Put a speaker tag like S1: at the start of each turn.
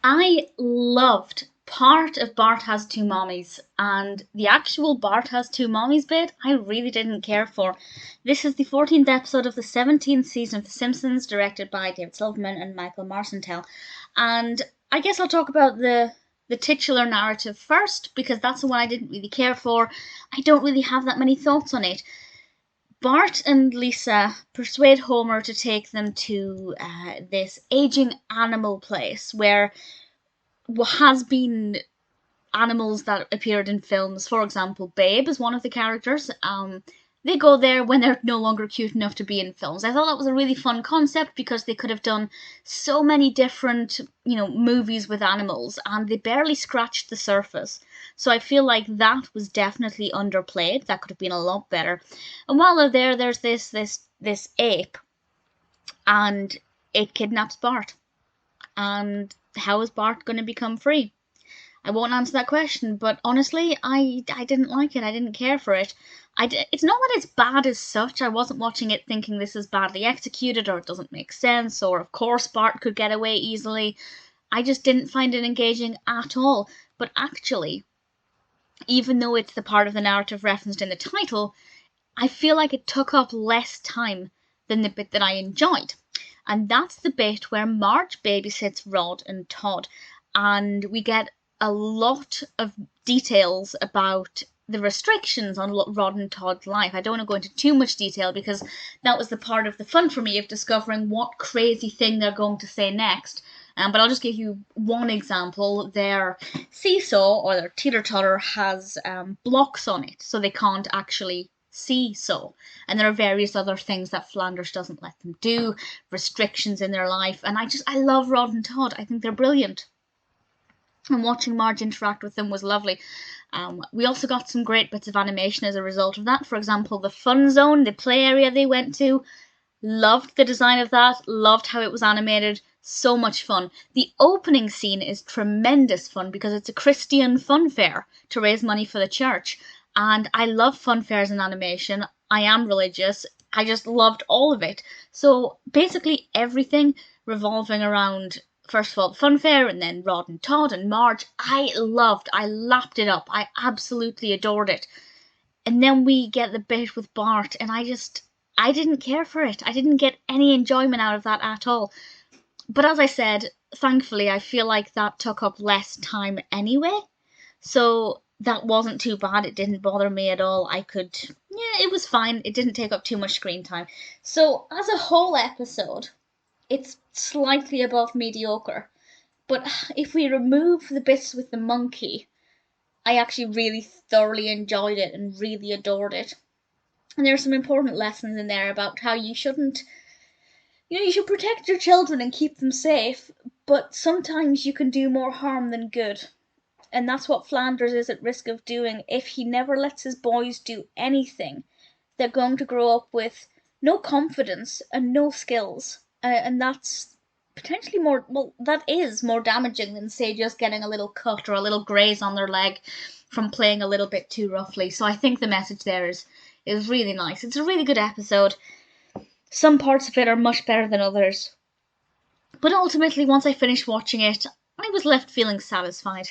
S1: I loved part of Bart Has Two Mommies, and the actual Bart Has Two Mommies bit I really didn't care for. This is the 14th episode of the 17th season of The Simpsons, directed by David Silverman and Michael Marcantel. And I guess I'll talk about the titular narrative first, because that's the one I didn't really care for. I don't really have that many thoughts on it. Bart and Lisa persuade Homer to take them to this aging animal place where has been animals that appeared in films. For example, Babe is one of the characters. They go there when they're no longer cute enough to be in films. I thought that was a really fun concept because they could have done so many different, movies with animals, and they barely scratched the surface. So I feel like that was definitely underplayed. That could have been a lot better. And while they're there, there's this ape, and it kidnaps Bart. And how is Bart going to become free? I won't answer that question, but honestly, I didn't like it. I didn't care for it. It's not that it's bad as such. I wasn't watching it thinking this is badly executed or it doesn't make sense or of course Bart could get away easily. I just didn't find it engaging at all. But actually, even though it's the part of the narrative referenced in the title, I feel like it took up less time than the bit that I enjoyed. And that's the bit where Marge babysits Rod and Todd, and we get a lot of details about the restrictions on Rod and Todd's life. I don't want to go into too much detail because that was the part of the fun for me of discovering what crazy thing they're going to say next. But I'll just give you one example. Their seesaw or their teeter-totter has blocks on it, so they can't actually seesaw. And there are various other things that Flanders doesn't let them do, restrictions in their life. And I love Rod and Todd. I think they're brilliant. And watching Marge interact with them was lovely. We also got some great bits of animation as a result of that. For example, the fun zone, the play area they went to. Loved the design of that. Loved how it was animated. So much fun. The opening scene is tremendous fun because it's a Christian fun fair to raise money for the church. And I love fun fairs and animation. I am religious. I just loved all of it. So basically everything revolving around, first of all, the fun fair, and then Rod and Todd and Marge, I loved. I lapped it up. I absolutely adored it. And then we get the bit with Bart, and I didn't care for it. I didn't get any enjoyment out of that at all. But as I said, thankfully, I feel like that took up less time anyway. So that wasn't too bad. It didn't bother me at all. It was fine. It didn't take up too much screen time. So as a whole episode, it's slightly above mediocre. But if we remove the bits with the monkey, I actually really thoroughly enjoyed it and really adored it. And there are some important lessons in there about how you shouldn't, you should protect your children and keep them safe, but sometimes you can do more harm than good. And that's what Flanders is at risk of doing if he never lets his boys do anything. They're going to grow up with no confidence and no skills. And that's potentially that is more damaging than, say, just getting a little cut or a little graze on their leg from playing a little bit too roughly. So I think the message there is really nice. It's a really good episode. Some parts of it are much better than others. But ultimately, once I finished watching it, I was left feeling satisfied.